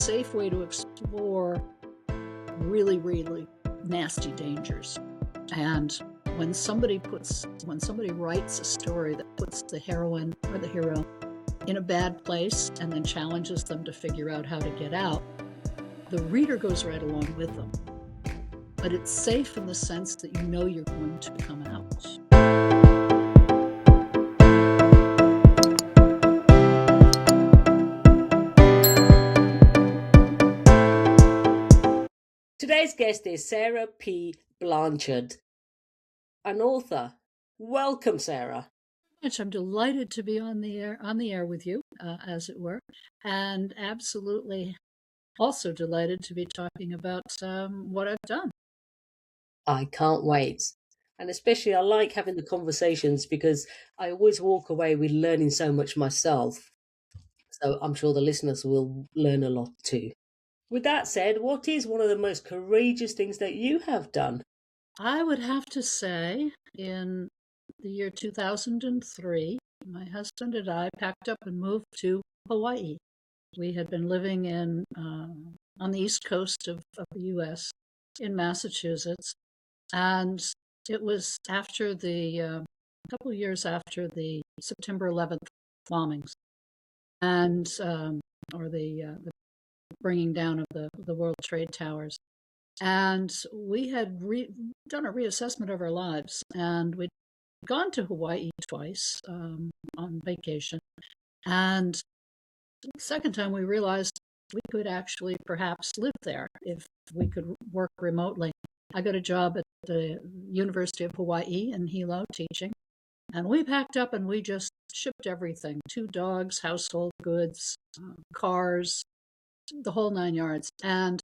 safe way to explore really, really nasty dangers. And when somebody writes a story that puts the heroine or the hero in a bad place and then challenges them to figure out how to get out, the reader goes right along with them. But it's safe in the sense that you know you're going to come out. Today's guest is Sarah P. Blanchard, an author. Welcome, Sarah. I'm delighted to be on the air with you, as it were, and absolutely also delighted to be talking about what I've done. I can't wait. And especially I like having the conversations because I always walk away with learning so much myself. So I'm sure the listeners will learn a lot too. With that said, what is one of the most courageous things that you have done? I would have to say in the year 2003, my husband and I packed up and moved to Hawaii. We had been living on the east coast of the U.S. in Massachusetts, and it was after a couple of years after the September 11th bombings, and or the bringing down of the World Trade Towers. And we had done a reassessment of our lives, and we'd gone to Hawaii twice on vacation. And the second time we realized we could actually perhaps live there if we could work remotely. I got a job at the University of Hawaii in Hilo teaching, and we packed up and we just shipped everything, 2 dogs, household goods, cars, the whole 9 yards. And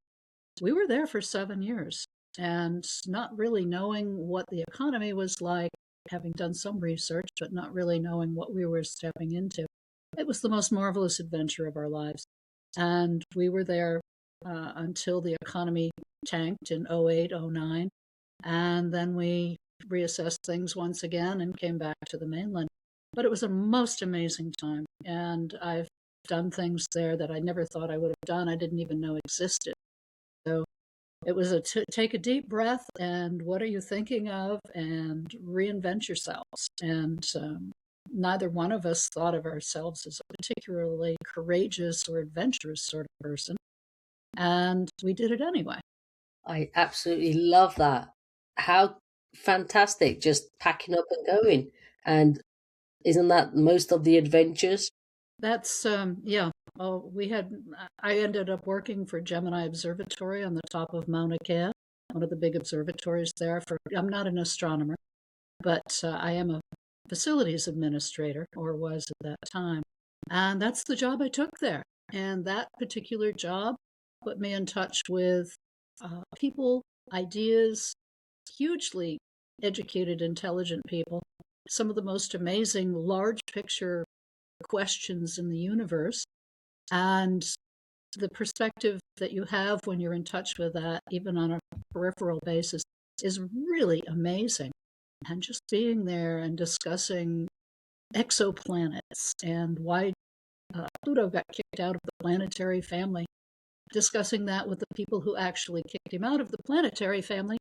we were there for 7 years and not really knowing what the economy was like, having done some research, but not really knowing what we were stepping into. It was the most marvelous adventure of our lives. And we were there until the economy tanked in 08, 09. And then we reassessed things once again and came back to the mainland. But it was a most amazing time. And I've done things there that I never thought I would have done. I didn't even know existed. So it was take a deep breath and what are you thinking of and reinvent yourselves. And neither one of us thought of ourselves as a particularly courageous or adventurous sort of person. And we did it anyway. I absolutely love that. How fantastic, just packing up and going. And isn't that most of the adventures? That's, yeah. Oh, I ended up working for Gemini Observatory on the top of Mauna Kea, one of the big observatories there. I'm not an astronomer, but I am a facilities administrator, or was at that time. And that's the job I took there. And that particular job put me in touch with people, ideas, hugely educated, intelligent people, some of the most amazing large picture questions in the universe. And the perspective that you have when you're in touch with that, even on a peripheral basis, is really amazing. And just being there and discussing exoplanets and why Pluto got kicked out of the planetary family, discussing that with the people who actually kicked him out of the planetary family,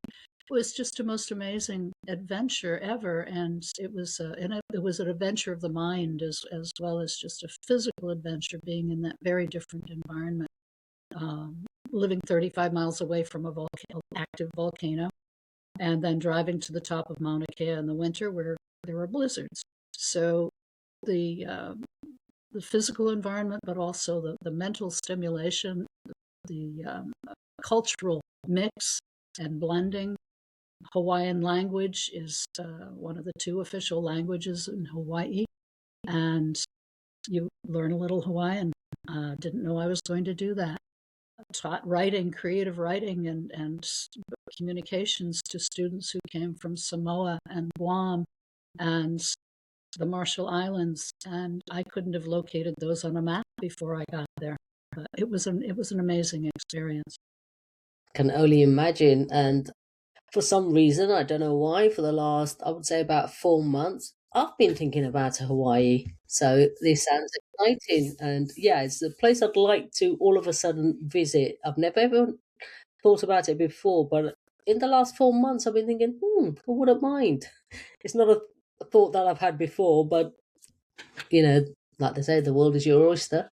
was just the most amazing adventure ever. And it was an adventure of the mind as well as just a physical adventure, being in that very different environment, living 35 miles away from an active volcano, and then driving to the top of Mauna Kea in the winter where there were blizzards. So the physical environment, but also the mental stimulation, the cultural mix and blending. Hawaiian language is one of the 2 official languages in Hawaii, and you learn a little Hawaiian. Didn't know I was going to do that. Taught writing, creative writing, and communications to students who came from Samoa and Guam and the Marshall Islands, and I couldn't have located those on a map before I got there. But it was an amazing experience. Can only imagine. And for some reason, I don't know why, for the last, I would say about 4 months, I've been thinking about Hawaii, so this sounds exciting. And yeah, it's a place I'd like to all of a sudden visit. I've never ever thought about it before, but in the last 4 months, I've been thinking, I wouldn't mind. It's not a thought that I've had before, but you know, like they say, the world is your oyster.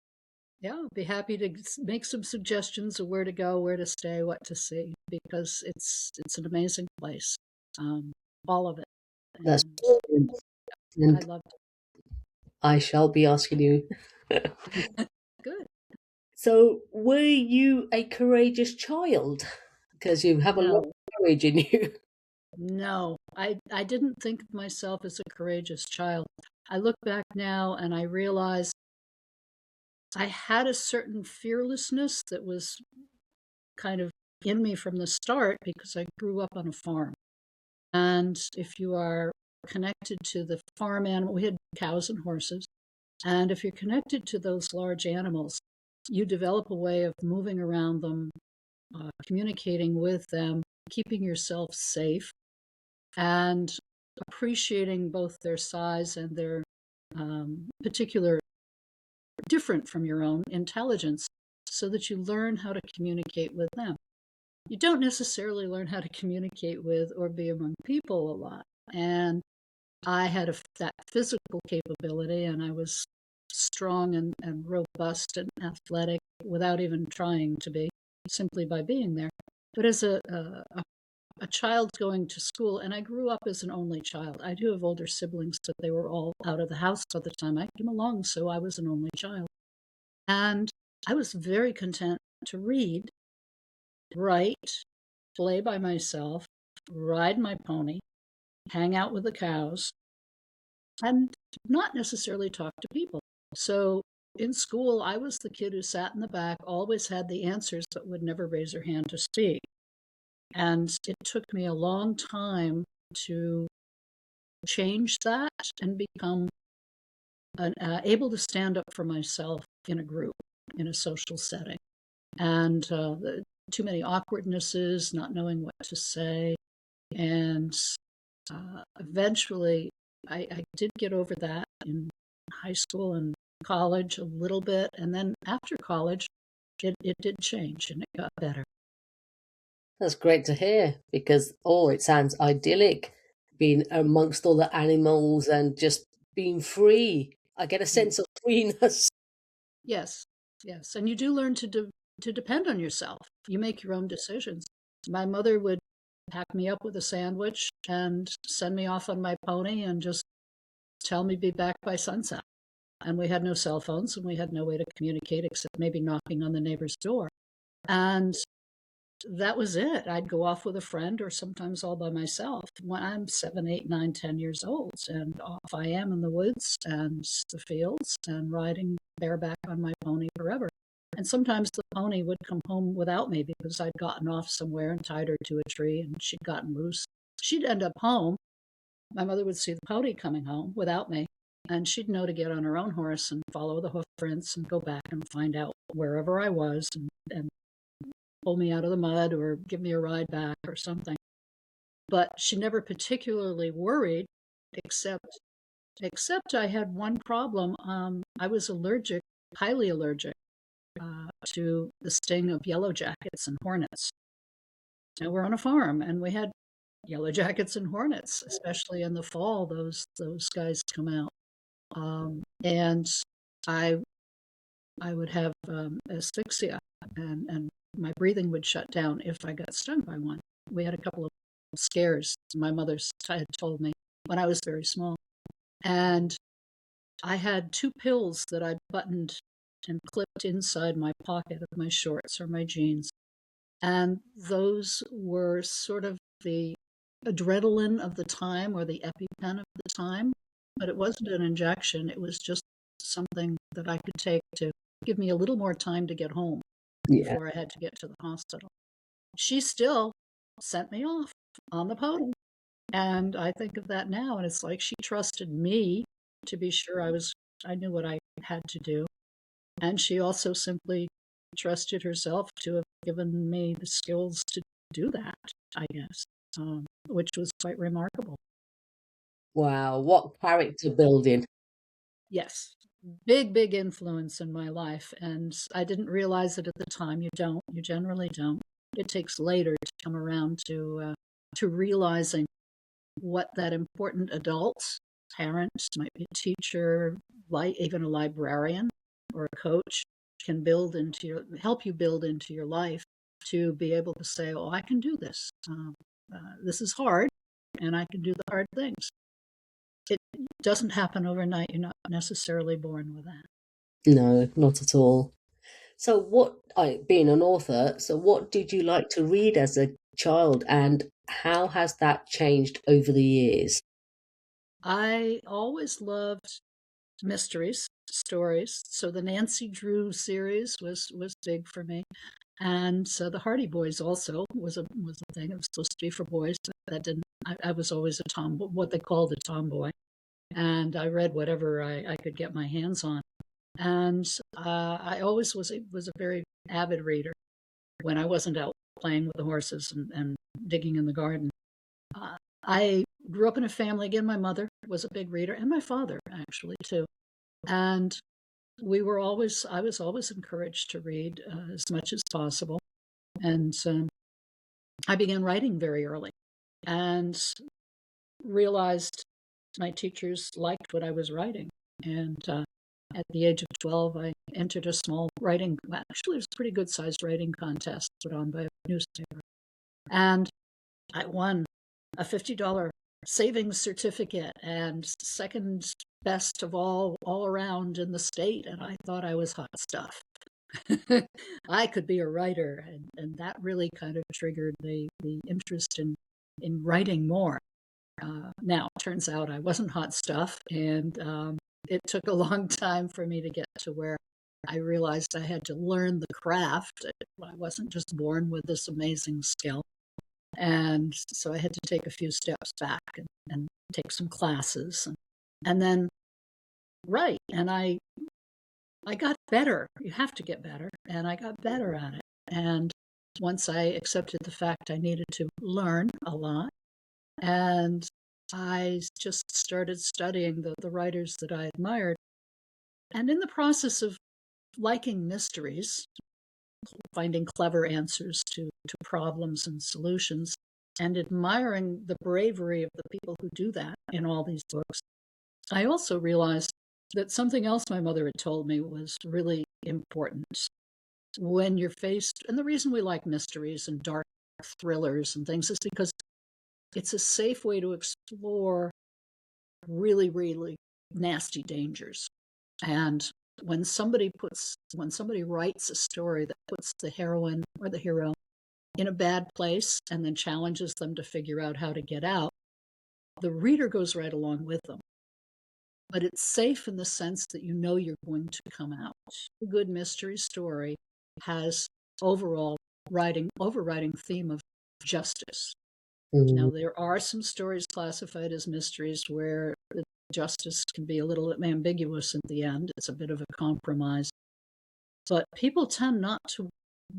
Yeah, I'll be happy to make some suggestions of where to go, where to stay, what to see, because it's an amazing place, um, all of it, That's and brilliant. I And loved I shall be asking you. it. Good. So, were you a courageous child? Because you have a lot No, of courage in you. no, I didn't think of myself as a courageous child. I look back now and I realize I had a certain fearlessness that was kind of in me from the start because I grew up on a farm. And if you are connected to the farm animal, we had cows and horses. And if you're connected to those large animals, you develop a way of moving around them, communicating with them, keeping yourself safe, and appreciating both their size and their particular, different from your own intelligence, so that you learn how to communicate with them. You don't necessarily learn how to communicate with or be among people a lot. And I had that physical capability, and I was strong and robust and athletic without even trying to be, simply by being there. But as a child going to school, and I grew up as an only child. I do have older siblings, but they were all out of the house by the time I came along, so I was an only child. And I was very content to read, write, play by myself, ride my pony, hang out with the cows, and not necessarily talk to people. So in school, I was the kid who sat in the back, always had the answers, but would never raise her hand to speak. And it took me a long time to change that and become able to stand up for myself in a group, in a social setting. And too many awkwardnesses, not knowing what to say. And eventually, I did get over that in high school and college a little bit. And then after college, it did change and it got better. That's great to hear because, it sounds idyllic being amongst all the animals and just being free. I get a Mm. sense of freeness. Yes, yes. And you do learn to depend on yourself. You make your own decisions. My mother would pack me up with a sandwich and send me off on my pony and just tell me be back by sunset. And we had no cell phones and we had no way to communicate except maybe knocking on the neighbor's door. And that was it. I'd go off with a friend or sometimes all by myself when I'm 7, 8, 9, 10 years old. And off I am in the woods and the fields and riding bareback on my pony forever. And sometimes the pony would come home without me because I'd gotten off somewhere and tied her to a tree and she'd gotten loose. She'd end up home. My mother would see the pony coming home without me, and she'd know to get on her own horse and follow the hoof prints and go back and find out wherever I was and pull me out of the mud or give me a ride back or something. But she never particularly worried, except I had one problem. I was allergic, highly allergic, to the sting of yellow jackets and hornets. And we're on a farm, and we had yellow jackets and hornets, especially in the fall. Those guys come out, and I I would have asphyxia, and my breathing would shut down if I got stung by one. We had a couple of scares my mother had told me when I was very small, and I had two pills that I buttoned and clipped inside my pocket of my shorts or my jeans, and those were sort of the adrenaline of the time or the EpiPen of the time, but it wasn't an injection. It was just something that I could take to give me a little more time to get home Yeah, before I had to get to the hospital. She still sent me off on the pony. And I think of that now, and it's like she trusted me to be sure I knew what I had to do. And she also simply trusted herself to have given me the skills to do that, I guess, which was quite remarkable. Wow, what character building. Yes, big, big influence in my life. And I didn't realize it at the time. You don't, you generally don't. It takes later to come around to realizing what that important adult, parents, might be a teacher, like even a librarian or a coach, can help you build into your life to be able to say, oh, I can do this. This is hard, and I can do the hard things. It doesn't happen overnight. You're not necessarily born with that. No, not at all. So, being an author, so what did you like to read as a child, and how has that changed over the years? I always loved mysteries, stories. So the Nancy Drew series was big for me, and so the Hardy Boys also was a thing. It was supposed to be for boys. That didn't. I was always a tom, what they called a tomboy, and I read whatever I could get my hands on. And I always was a very avid reader when I wasn't out playing with the horses and digging in the garden. I grew up in a family. Again, my mother was a big reader, and my father actually too. And I was always encouraged to read as much as possible. And I began writing very early and realized my teachers liked what I was writing. And at the age of 12, I entered a small writing, well, actually, it was a pretty good sized writing contest put on by a newspaper. And I won a $50 savings certificate and second best of all around in the state. And I thought I was hot stuff. I could be a writer, and that really kind of triggered the interest in writing more. Now, it turns out I wasn't hot stuff, and it took a long time for me to get to where I realized I had to learn the craft. I wasn't just born with this amazing skill. And so I had to take a few steps back and take some classes and then write. And I got better. You have to get better. And I got better at it. And once I accepted the fact I needed to learn a lot, and I just started studying the writers that I admired. And in the process of liking mysteries, finding clever answers to problems and solutions, and admiring the bravery of the people who do that in all these books, I also realized that something else my mother had told me was really important. When you're faced, and the reason we like mysteries and dark thrillers and things is because it's a safe way to explore really, really nasty dangers. And when somebody writes a story that puts the heroine or the hero in a bad place and then challenges them to figure out how to get out, the reader goes right along with them. But it's safe in the sense that you know you're going to come out. A good mystery story has overriding theme of justice. Mm, Now, there are some stories classified as mysteries where the justice can be a little ambiguous at the end. It's a bit of a compromise. But people tend not to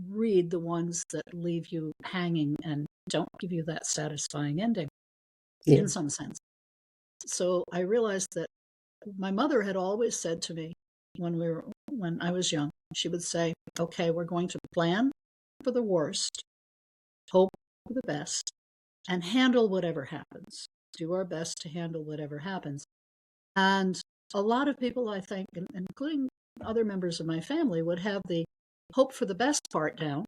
read the ones that leave you hanging and don't give you that satisfying ending yeah. in some sense. So I realized that my mother had always said to me when I was young, she would say, okay, we're going to plan for the worst, hope for the best, and handle whatever happens. Do our best to handle whatever happens. And a lot of people, I think, including other members of my family, would have the hope for the best part down,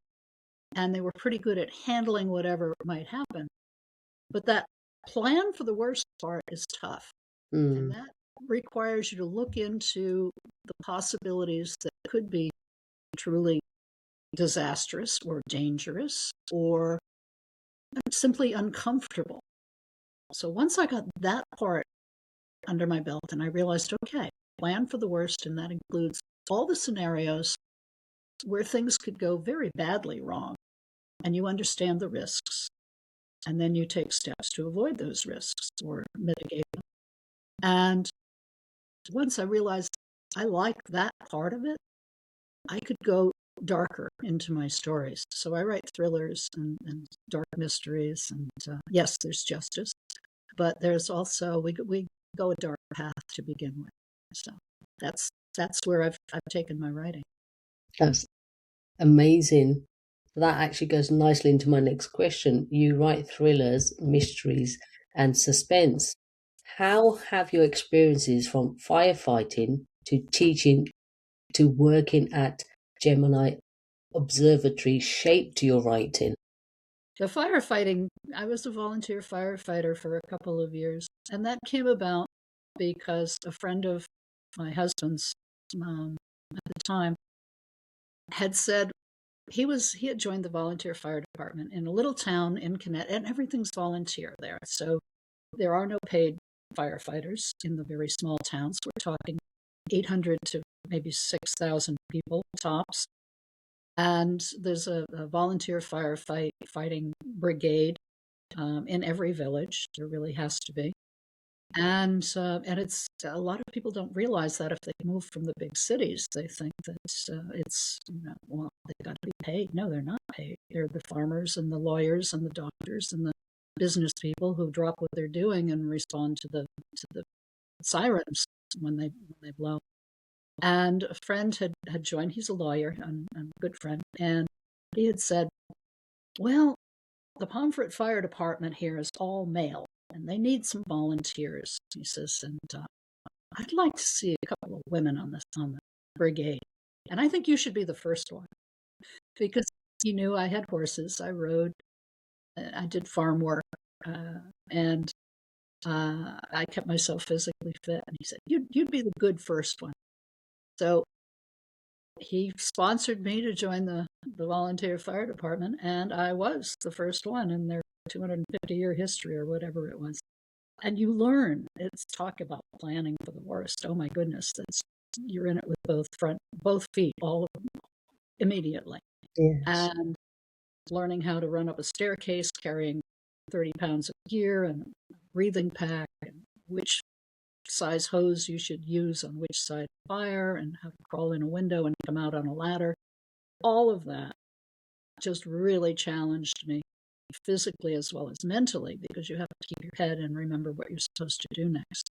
and they were pretty good at handling whatever might happen. But that plan for the worst part is tough. And Mm, that requires you to look into the possibilities that could be truly disastrous or dangerous or simply uncomfortable. So once I got that part under my belt and I realized, okay, plan for the worst, and that includes all the scenarios where things could go very badly wrong, and you understand the risks, and then you take steps to avoid those risks or mitigate them. And once I realized I liked that part of it, I could go darker into my stories. So I write thrillers and dark mysteries, and yes, there's justice. but there's also we go a dark path to begin with. So that's where I've taken my writing. That's amazing. That actually goes nicely into my next question. You write thrillers, mysteries, and suspense. How have your experiences from firefighting to teaching to working at Gemini Observatory shaped your writing? The firefighting, I was a volunteer firefighter for a couple of years, and that came about because a friend of my husband's at the time had said he had joined the volunteer fire department in a little town in Connecticut, and everything's volunteer there. So there are no paid firefighters in the very small towns. We're talking 800 to maybe 6,000 people tops. And there's a volunteer firefighting brigade in every village. There really has to be. And it's a lot of people don't realize that if they move from the big cities, they think that it's well, they've got to be paid. No, they're not paid. They're the farmers and the lawyers and the doctors and the business people who drop what they're doing and respond to the sirens when they blow. And a friend had joined. He's a lawyer and a good friend, and he had said, "Well, the Pomfret Fire Department here is all male, and they need some volunteers." He says, "And I'd like to see a couple of women on the brigade, and I think you should be the first one," because he knew I had horses. I rode. I did farm work, and I kept myself physically fit. And he said, "You'd be the good first one." So he sponsored me to join the volunteer fire department, and I was the first one in their 250-year history or whatever it was. And you learn. It's talk about planning for the worst. Oh my goodness, you're in it with both feet, all of them immediately. Yes. And learning how to run up a staircase carrying 30 pounds of gear and a breathing pack, and which size hose you should use on which side of fire, and how to crawl in a window and come out on a ladder. All of that just really challenged me physically as well as mentally, because you have to keep your head and remember what you're supposed to do next.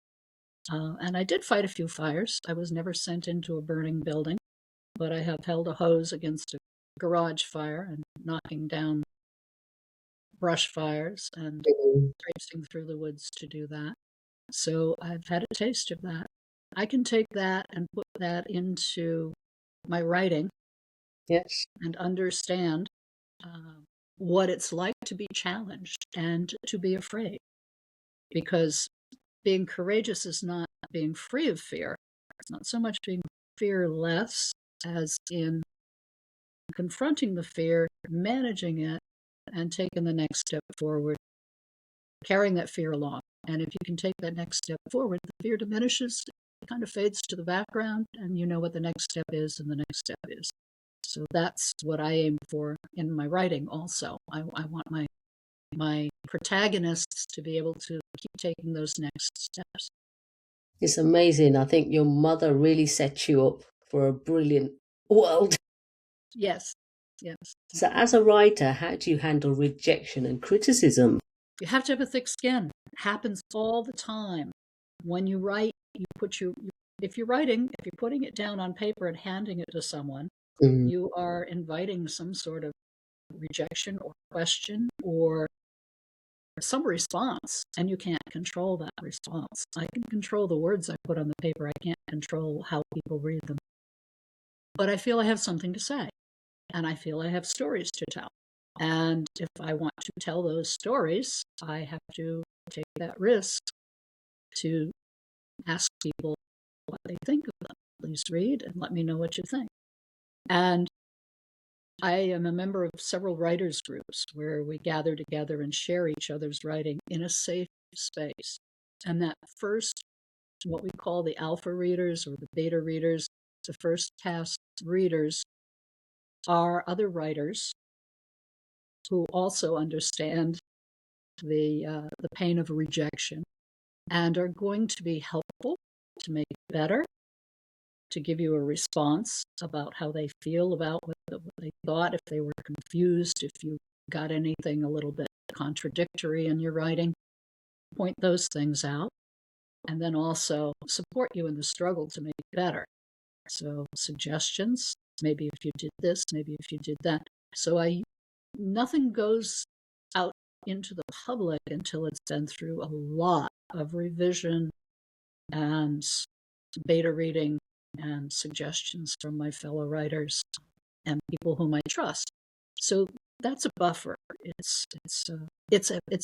And I did fight a few fires. I was never sent into a burning building, but I have held a hose against a garage fire and knocking down brush fires and traipsing through the woods to do that. So I've had a taste of that. I can take that and put that into my writing. Yes. And understand what it's like to be challenged and to be afraid. Because being courageous is not being free of fear. It's not so much being fearless as in confronting the fear, managing it, and taking the next step forward, carrying that fear along. And if you can take that next step forward, the fear diminishes, it kind of fades to the background, and you know what the next step is, and the next step is. So that's what I aim for in my writing also. I want my protagonists to be able to keep taking those next steps. It's amazing. I think your mother really set you up for a brilliant world. Yes, yes. So, as a writer, how do you handle rejection and criticism? You have to have a thick skin. It happens all the time. When you write, if you're writing, if you're putting it down on paper and handing it to someone, you are inviting some sort of rejection or question or some response, and you can't control that response. I can control the words I put on the paper. I can't control how people read them. But I feel I have something to say, and I feel I have stories to tell. And if I want to tell those stories, I have to take that risk to ask people what they think of them. Please read and let me know what you think. And I am a member of several writers' groups where we gather together and share each other's writing in a safe space. And that first, what we call the alpha readers or the beta readers, the first task readers are other writers who also understand the pain of rejection and are going to be helpful to make it better, to give you a response about how they feel about what they thought, if they were confused, if you got anything a little bit contradictory in your writing. point those things out, and then also support you in the struggle to make it better. So suggestions, maybe if you did this, maybe if you did that. So nothing goes out into the public until it's been through a lot of revision and beta reading and suggestions from my fellow writers and people whom I trust. So that's a buffer. It's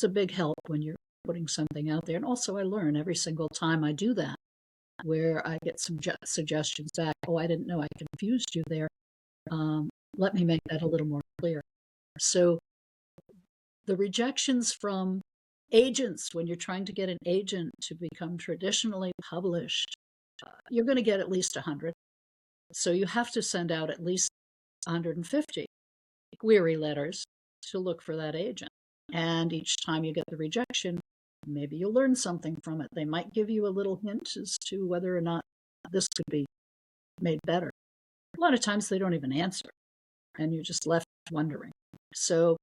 a big help when you're putting something out there. And also I learn every single time I do that, where I get some suggestions back. Oh, I didn't know I confused you there. Let me make that a little more clear. So the rejections from agents, when you're trying to get an agent to become traditionally published, you're going to get at least 100. So you have to send out at least 150 query letters to look for that agent. And each time you get the rejection, maybe you'll learn something from it. They might give you a little hint as to whether or not this could be made better. A lot of times they don't even answer, and you're just left wondering. So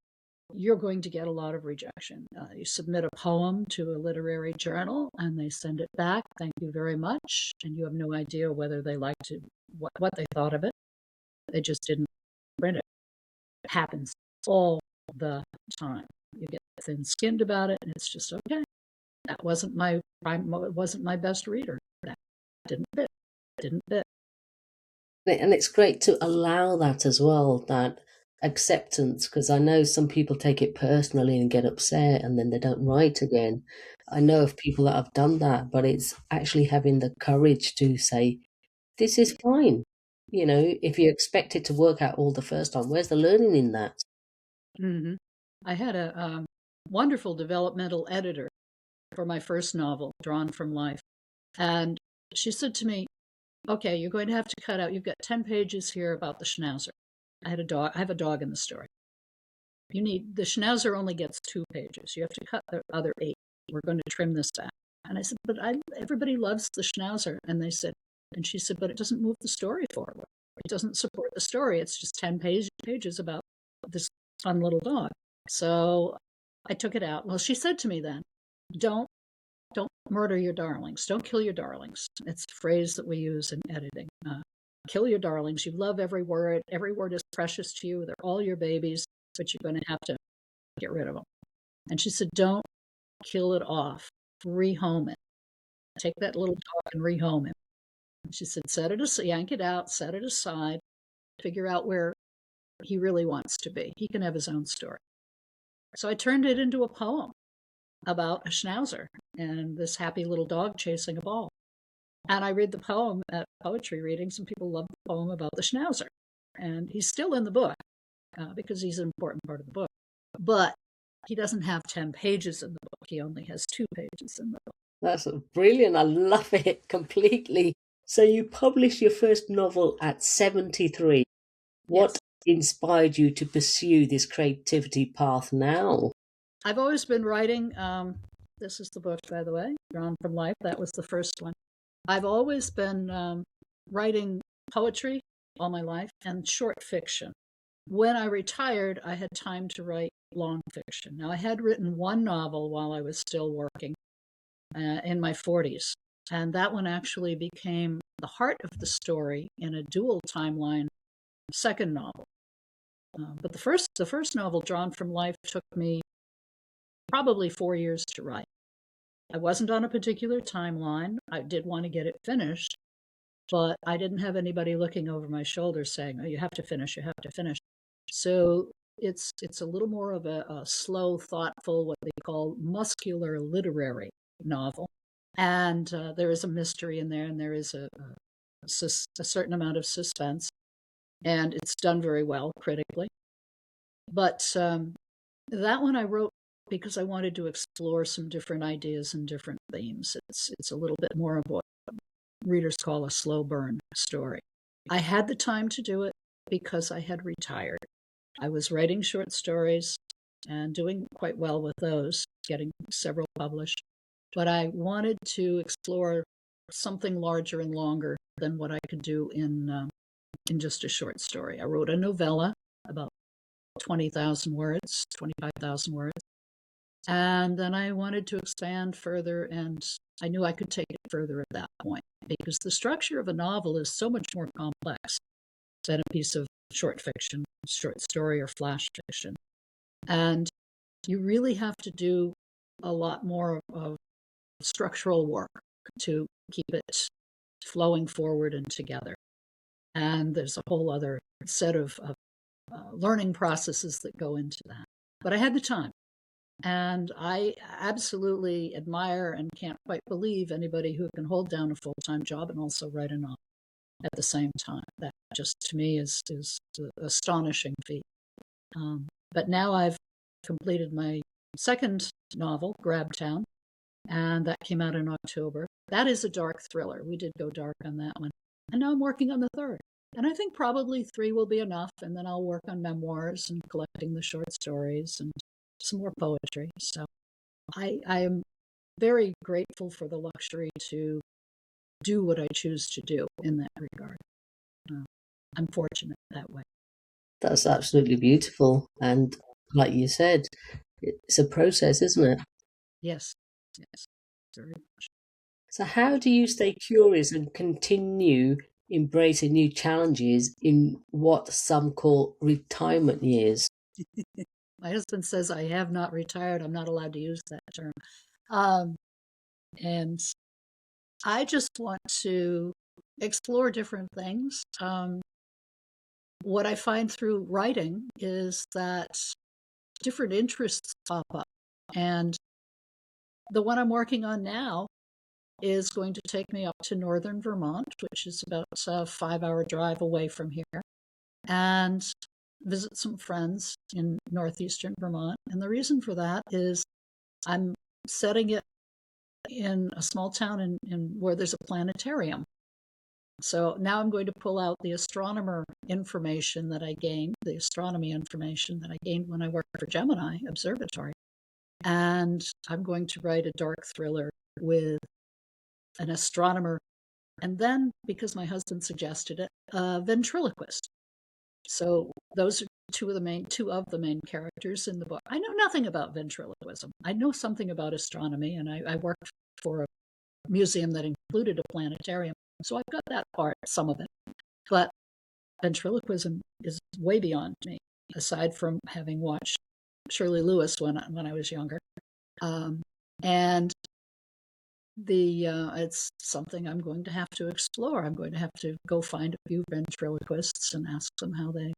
you're going to get a lot of rejection. You submit a poem to a literary journal, and they send it back. Thank you very much. And you have no idea whether they liked it, what they thought of it. They just didn't print it. It happens all the time. You get thin-skinned about it, and it's just okay. That wasn't my best reader. That didn't fit. And it's great to allow that as well, that acceptance, because I know some people take it personally and get upset and then they don't write again. I know of people that have done that, but it's actually having the courage to say, this is fine. If you expect it to work out all the first time, where's the learning in that? Mm-hmm. I had a wonderful developmental editor for my first novel, Drawn from Life. And she said to me, okay, you're going to have to cut out, you've got 10 pages here about the schnauzer. I have a dog in the story. The schnauzer only gets 2 pages. You have to cut the other 8. We're going to trim this back. And I said, but everybody loves the schnauzer. And she said, but it doesn't move the story forward. It doesn't support the story. It's just 10 pages about this fun little dog. So I took it out. Well, she said to me then, don't murder your darlings. Don't kill your darlings. It's a phrase that we use in editing. Kill your darlings. You love every word. Every word is precious to you. They're all your babies, but you're going to have to get rid of them. And she said, don't kill it off. Rehome it. Take that little dog and rehome it. And she said, yank it out, set it aside, figure out where he really wants to be. He can have his own story. So I turned it into a poem about a schnauzer and this happy little dog chasing a ball. And I read the poem at poetry readings, and people love the poem about the schnauzer. And he's still in the book because he's an important part of the book. But he doesn't have 10 pages in the book. He only has 2 pages in the book. That's brilliant. I love it completely. So you published your first novel at 73. What inspired you to pursue this creativity path now? I've always been writing. This is the book, by the way, Drawn from Life. That was the first one. I've always been writing poetry all my life and short fiction. When I retired, I had time to write long fiction. Now, I had written one novel while I was still working in my 40s, and that one actually became the heart of the story in a dual timeline second novel. But the first novel, Drawn from Life, took me probably 4 years to write. I wasn't on a particular timeline. I did want to get it finished, but I didn't have anybody looking over my shoulder saying, oh, you have to finish, you have to finish. So it's a little more of a slow, thoughtful, what they call muscular literary novel. And there is a mystery in there, and there is a certain amount of suspense. And it's done very well critically. But that one I wrote because I wanted to explore some different ideas and different themes. It's a little bit more of what readers call a slow burn story. I had the time to do it because I had retired. I was writing short stories and doing quite well with those, getting several published. But I wanted to explore something larger and longer than what I could do in just a short story. I wrote a novella about 20,000 words, 25,000 words. And then I wanted to expand further, and I knew I could take it further at that point because the structure of a novel is so much more complex than a piece of short fiction, short story, or flash fiction. And you really have to do a lot more of structural work to keep it flowing forward and together. And there's a whole other set of learning processes that go into that. But I had the time. And I absolutely admire and can't quite believe anybody who can hold down a full-time job and also write a novel at the same time. That just, to me, is an astonishing feat. But now I've completed my second novel, Grabtown, and that came out in October. That is a dark thriller. We did go dark on that one. And now I'm working on the third. And I think probably 3 will be enough, and then I'll work on memoirs and collecting the short stories and some more poetry. So I am very grateful for the luxury to do what I choose to do in that regard. I'm fortunate that way. That's absolutely beautiful. And like you said, it's a process, isn't it? Yes, yes, very much. So how do you stay curious and continue embracing new challenges in what some call retirement years? My husband says I have not retired. I'm not allowed to use that term. And I just want to explore different things. What I find through writing is that different interests pop up. And the one I'm working on now is going to take me up to northern Vermont, which is about a 5-hour drive away from here, and visit some friends in northeastern Vermont. And the reason for that is I'm setting it in a small town in where there's a planetarium. So now I'm going to pull out the astronomer information that I gained, the astronomy information that I gained when I worked for Gemini Observatory. And I'm going to write a dark thriller with an astronomer. And then, because my husband suggested it, a ventriloquist. So those are two of the main characters in the book. I know nothing about ventriloquism. I know something about astronomy, and I worked for a museum that included a planetarium. So I've got that part, some of it. But ventriloquism is way beyond me, aside from having watched Shirley Lewis when I was younger. And it's something I'm going to have to explore. I'm going to have to go find a few ventriloquists and ask them how they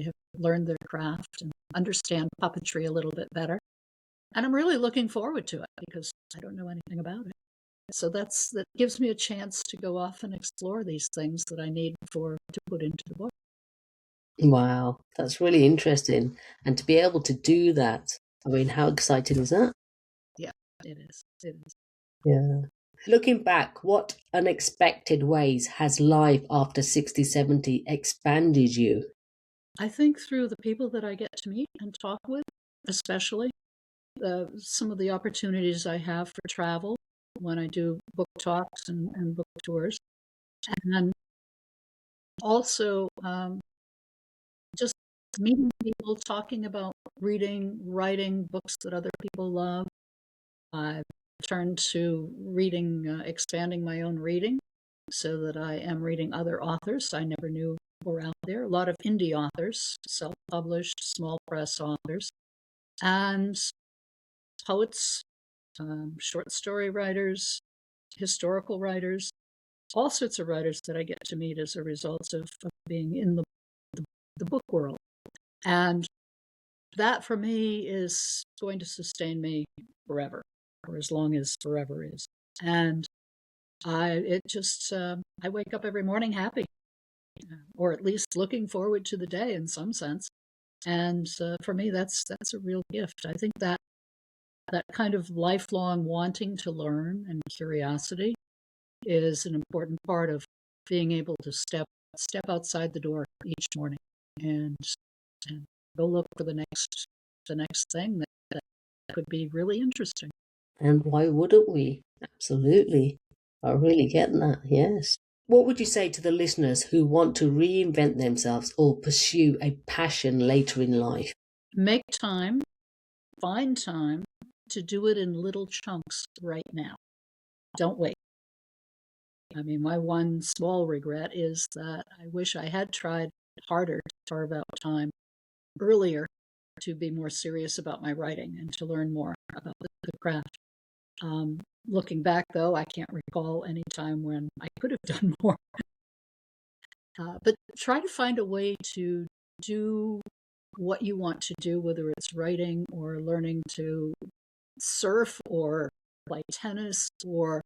have learned their craft and understand puppetry a little bit better. And I'm really looking forward to it because I don't know anything about it. So that gives me a chance to go off and explore these things that I need to put into the book. Wow, that's really interesting. And to be able to do that, I mean, how exciting is that? Yeah, it is. It is. Yeah. Looking back, what unexpected ways has life after 60, 70 expanded you? I think through the people that I get to meet and talk with, especially some of the opportunities I have for travel when I do book talks and book tours. And also just meeting people, talking about reading, writing books that other people love. I've turned to reading, expanding my own reading so that I am reading other authors I never knew were out there. A lot of indie authors, self-published, small press authors, and poets, short story writers, historical writers, all sorts of writers that I get to meet as a result of being in the book world. And that for me is going to sustain me forever, or as long as forever is. And I wake up every morning happy, or at least looking forward to the day in some sense. And for me, that's a real gift. I think that kind of lifelong wanting to learn and curiosity is an important part of being able to step outside the door each morning and go look for the next thing that could be really interesting. And why wouldn't we? Absolutely. I really get that, yes. What would you say to the listeners who want to reinvent themselves or pursue a passion later in life? Make time, find time, to do it in little chunks right now. Don't wait. I mean, my one small regret is that I wish I had tried harder to carve out time earlier to be more serious about my writing and to learn more about the craft. Looking back, though, I can't recall any time when I could have done more. But try to find a way to do what you want to do, whether it's writing or learning to surf or play tennis or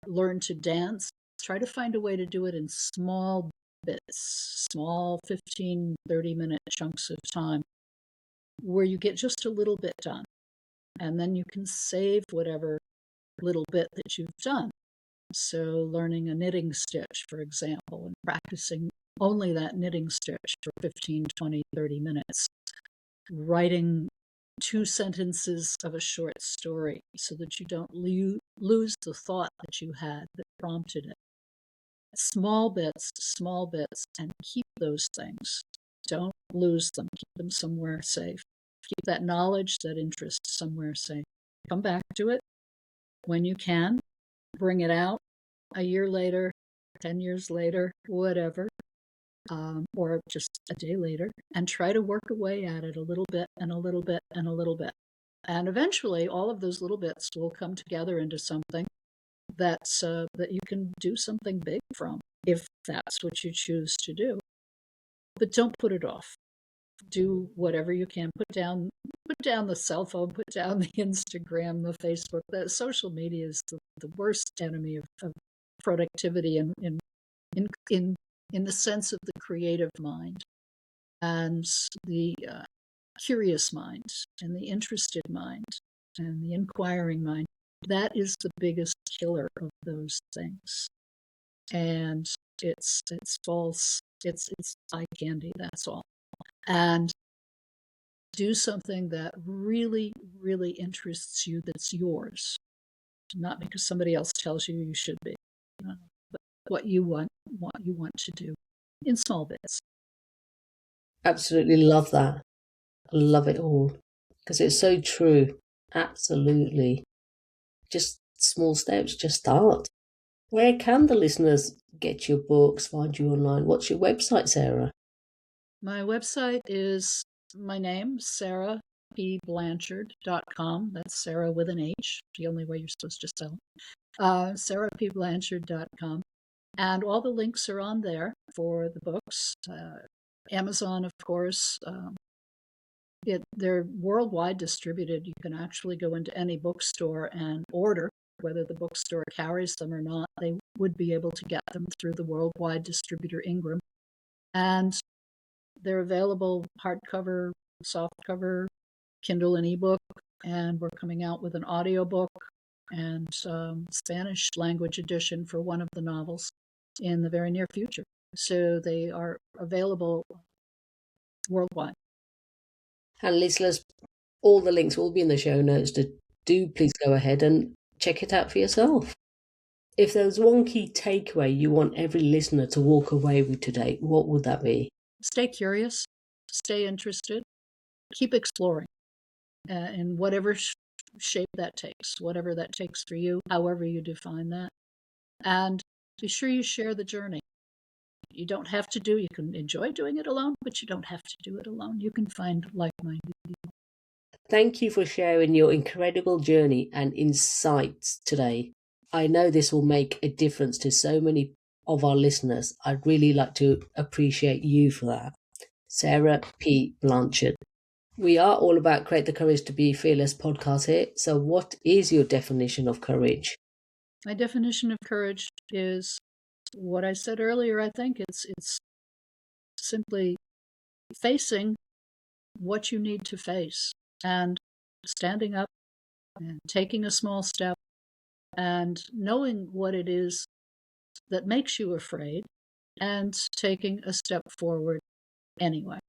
learn to dance. Try to find a way to do it in small bits, small 15, 30-minute chunks of time where you get just a little bit done. And then you can save whatever little bit that you've done. So learning a knitting stitch, for example, and practicing only that knitting stitch for 15, 20, 30 minutes. Writing 2 sentences of a short story so that you don't lose the thought that you had that prompted it. Small bits, and keep those things. Don't lose them. Keep them somewhere safe. Keep that knowledge, that interest somewhere safe. Come back to it when you can. Bring it out a year later, 10 years later, whatever, or just a day later, and try to work away at it a little bit and a little bit and a little bit. And eventually, all of those little bits will come together into something that's that you can do something big from, if that's what you choose to do. But don't put it off. Do whatever you can. Put down the cell phone, put down the Instagram, the Facebook. The social media is the worst enemy of productivity in the sense of the creative mind and the curious mind and the interested mind and the inquiring mind. That is the biggest killer of those things. And it's false. It's eye candy, that's all. And do something that really, really interests you, that's yours. Not because somebody else tells you you should be, but what you want to do in small bits. Absolutely love that. I love it all because it's so true. Absolutely. Just small steps, just start. Where can the listeners get your books, find you online? What's your website, Sarah? My website is my name, sarahpblanchard.com. That's Sarah with an H, the only way you're supposed to spell it. sarahpblanchard.com. And all the links are on there for the books. Amazon, of course. They're worldwide distributed. You can actually go into any bookstore and order, whether the bookstore carries them or not. They would be able to get them through the worldwide distributor Ingram. And they're available hardcover, softcover, Kindle and ebook, and we're coming out with an audiobook and Spanish language edition for one of the novels in the very near future. So they are available worldwide. And listeners, all the links will be in the show notes. Do please go ahead and check it out for yourself. If there's one key takeaway you want every listener to walk away with today, what would that be? Stay curious, stay interested, keep exploring in whatever shape that takes, whatever that takes for you, however you define that. And be sure you share the journey. You don't have to you can enjoy doing it alone, but you don't have to do it alone. You can find like-minded people. Thank you for sharing your incredible journey and insights today. I know this will make a difference to so many of our listeners. I'd really like to appreciate you for that. Sarah P. Blanchard. We are all about Create the Courage to Be Fearless podcast here. So what is your definition of courage? My definition of courage is what I said earlier. I think it's simply facing what you need to face and standing up and taking a small step and knowing what it is that makes you afraid and taking a step forward anyway.